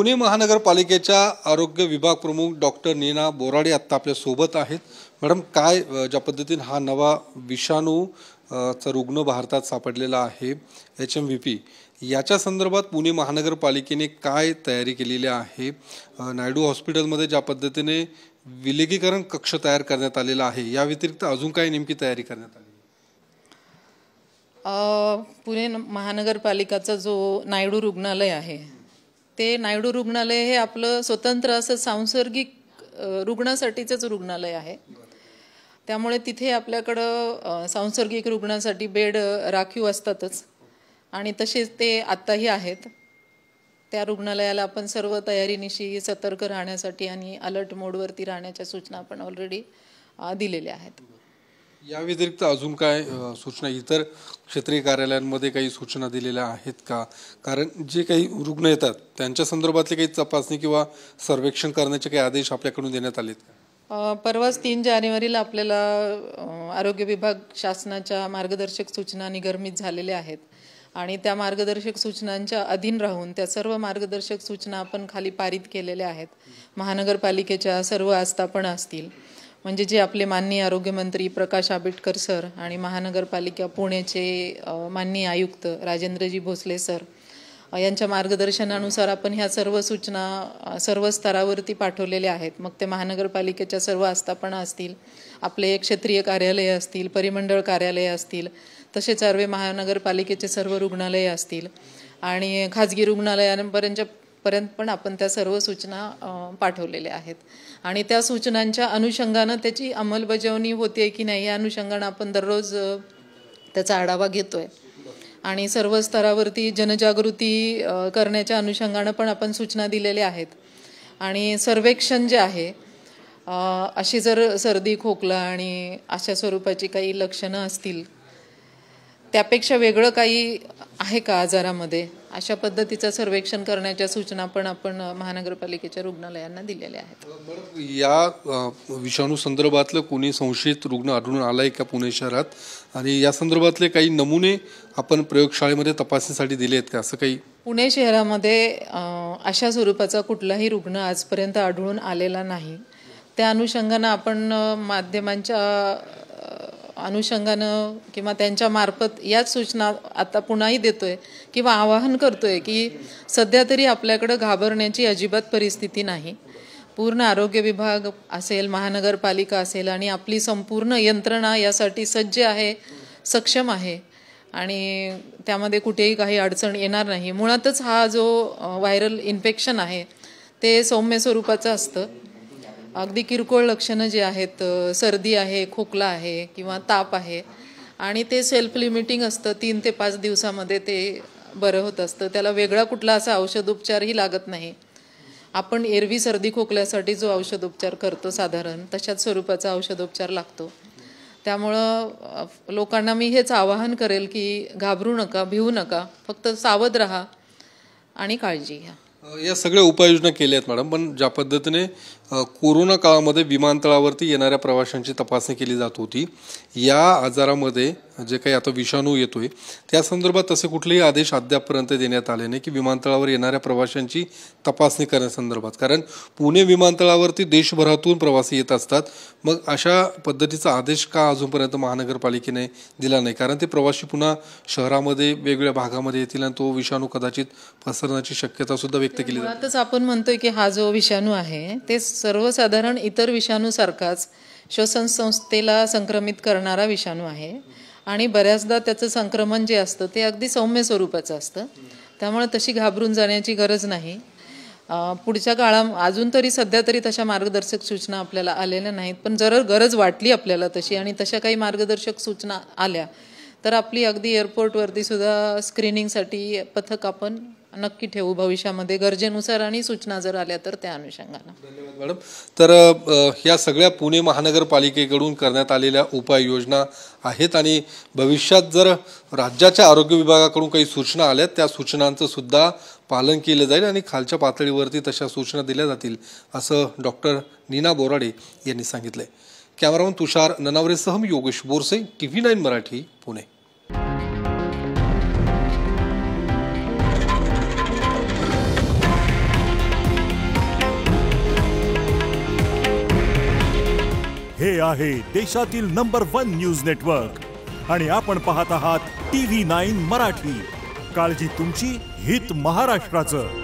पुणे महानगरपालिकेच्या आरोग्य विभाग प्रमुख डॉक्टर नीना बोराडे आत्ता आपल्या सोबत आहेत। मॅडम, काय ज्या पद्धतीने हा नवा विषाणू चा रुग्ण भारतात सापडलेला आहे HMVP, याच्या संदर्भात पुणे महानगरपालिकेने काय तयारी केलेली आहे? नायडू हॉस्पिटलमध्ये ज्या पद्धतीने विलगीकरण कक्ष तयार करण्यात आलेला आहे, या व्यतिरिक्त अजून काय नेमकी तयारी करण्यात आली? पुणे महानगरपालिकाचा जो नायडू रुग्णालय आहे, ते नायडू रुग्णालय हे आपलं स्वतंत्र असं सांसर्गिक रुग्णासाठीचंच रुग्णालय आहे। त्यामुळे तिथे आपल्याकडं सांसर्गिक रुग्णांसाठी बेड राखीव असतातच आणि तसेच ते आत्ताही आहेत। त्या रुग्णालयाला आपण सर्व तयारीनिशी सतर्क राहण्यासाठी आणि अलर्ट मोडवरती राहण्याच्या सूचना आपण ऑलरेडी दिलेल्या आहेत। या व्यतिरिक्त अजून काय सूचना इतर क्षेत्रीय कार्यालयांमध्ये काही सूचना दिलेल्या आहेत का? कारण जे काही रुग्ण येतात त्यांच्या संदर्भातले काही तपासणी किंवा सर्वेक्षण करण्याचे काही आदेश आपल्याकडून देण्यात आलेत का? परवाच 3 जानेवारीला आपल्याला आरोग्य विभाग शासनाच्या मार्गदर्शक सूचना निर्गमित झालेल्या आहेत आणि त्या मार्गदर्शक सूचनांच्या अधीन राहून त्या सर्व मार्गदर्शक सूचना आपण खाली पारित केलेल्या आहेत। महानगरपालिकेच्या सर्व आस्थापना असतील, म्हणजे जे आपले माननीय आरोग्यमंत्री प्रकाश आंबेडकर सर आणि महानगरपालिका पुणेचे माननीय आयुक्त राजेंद्रजी भोसले सर यांच्या मार्गदर्शनानुसार आपण ह्या सर्व सूचना सर्व स्तरावरती पाठवलेल्या आहेत। मग ते महानगरपालिकेच्या सर्व आस्थापना असतील, आपले क्षेत्रीय कार्यालय असतील, परिमंडळ कार्यालय असतील, तसेच आर्वे महानगरपालिकेचे सर्व रुग्णालये असतील आणि खाजगी रुग्णालयांपर्यंत पण आपण त्या सर्व सूचना पाठवलेल्या आहेत आणि त्या सूचनांच्या अनुषंगानं त्याची अंमलबजावणी होते की नाही या अनुषंगानं आपण दररोज त्याचा आढावा घेतोय आणि सर्व स्तरावरती जनजागृती करण्याच्या अनुषंगानं पण आपण सूचना दिलेल्या आहेत। आणि सर्वेक्षण जे आहे, अशी जर सर्दी खोकला आणि अशा स्वरूपाची काही लक्षणं असतील, त्यापेक्षा वेगळं काही आहे का आजारामध्ये, अशा पद्धतीचं सर्वेक्षण करण्याच्या सूचना पण आपण महानगरपालिकेच्या रुग्णालयांना दिलेल्या आहेत। या विषाणू संदर्भातलं कोणी संशयित रुग्ण आढळून आलाय का पुणे शहरात, आणि या संदर्भातले काही नमुने आपण प्रयोगशाळेमध्ये तपासणीसाठी दिले आहेत का? असं काही पुणे शहरामध्ये अशा स्वरूपाचा कुठलाही रुग्ण आजपर्यंत आढळून आलेला नाही। त्या अनुषंगानं आपण माध्यमांच्या अनुषंगानं किंवा त्यांच्या मार्फत याच सूचना आता पुन्हाही देतोय किंवा आवाहन करतोय की सध्या तरी आपल्याकडे घाबरण्याची अजिबात परिस्थिती नाही। पूर्ण आरोग्य विभाग असेल, महानगरपालिका असेल आणि आपली संपूर्ण यंत्रणा यासाठी सज्ज आहे, सक्षम आहे आणि त्यामध्ये कुठेही काही अडचण येणार नाही। मुळातच हा जो व्हायरल इन्फेक्शन आहे ते सौम्य स्वरूपाचं असतं। अगदी किरकोळ लक्षणं जे आहेत, सर्दी आहे, खोकला आहे किंवा ताप आहे आणि ते सेल्फ लिमिटिंग असतं, 3 ते 5 दिवसामध्ये ते बरं होत असतं। त्याला वेगळा कुठला असा औषधोपचारही लागत नाही। आपण एरवी सर्दी खोकल्यासाठी जो औषधोपचार करतो साधारण तशाच स्वरूपाचा औषधोपचार लागतो। त्यामुळं लोकांना मी हेच आवाहन करेल की घाबरू नका, भिवू नका, फक्त सावध राहा आणि काळजी घ्या। या सगळ्या उपाययोजना केल्या आहेत मॅडम, पण ज्या पद्धतीने कोरोना काळामध्ये विमानतळावरती येणाऱ्या प्रवाशांची तपासणी केली जात होती, या आजारामध्ये जे काही आता विषाणू येतोय त्या संदर्भात तसे कुठलेही आदेश अद्यापपर्यंत देण्यात आले नाही की विमानतळावर येणाऱ्या प्रवाशांची तपासणी करण्यासंदर्भात। कारण पुणे विमानतळावरती देशभरातून प्रवासी येत असतात, मग अशा पद्धतीचा आदेश का अजूनपर्यंत महानगरपालिकेने दिला नाही? कारण ते प्रवासी पुन्हा शहरामध्ये वेगवेगळ्या भागामध्ये येतील आणि तो विषाणू कदाचित पसरण्याची शक्यता सुद्धा व्यक्त केली जाते। मुळातच आपण म्हणतोय की हा जो विषाणू आहे ते सर्वसाधारण इतर विषाणूसारखाच श्वसन संस्थेला संक्रमित करणारा विषाणू आहे आणि बऱ्याचदा त्याचं संक्रमण जे असतं ते अगदी सौम्य स्वरूपाचं असतं। त्यामुळे तशी घाबरून जाण्याची गरज नाही। पुढच्या काळात अजून तरी सध्या तरी तशा मार्गदर्शक सूचना आपल्याला आलेल्या नाहीत, पण जर गरज वाटली आपल्याला तशी आणि तशा काही मार्गदर्शक सूचना आल्या तर आपली अगदी एअरपोर्टवरती सुद्धा स्क्रीनिंगसाठी पथक आपण नक्की ठेवू भविष्यामध्ये गरजेनुसार आणि सूचना जर आल्या तर त्या अनुषंगानं। धन्यवाद मॅडम। तर या सगळ्या पुणे महानगरपालिकेकडून करण्यात आलेल्या उपाययोजना आहेत आणि भविष्यात जर राज्याच्या आरोग्य विभागाकडून काही सूचना आल्या त्या सूचनांचं सुद्धा पालन केलं जाईल आणि खालच्या पातळीवरती तशा सूचना दिल्या जातील, असं डॉक्टर नीना बोराडे यांनी सांगितलंय। कॅमेरामन तुषार ननावरेसह मी योगेश बोरसे, TV9 मराठी, पुणे। आहे देशातील नंबर 1 न्यूज नेटवर्क आणि आपण पाहत आहात TV9 मराठी. काळजी तुमची, हित महाराष्ट्राचं.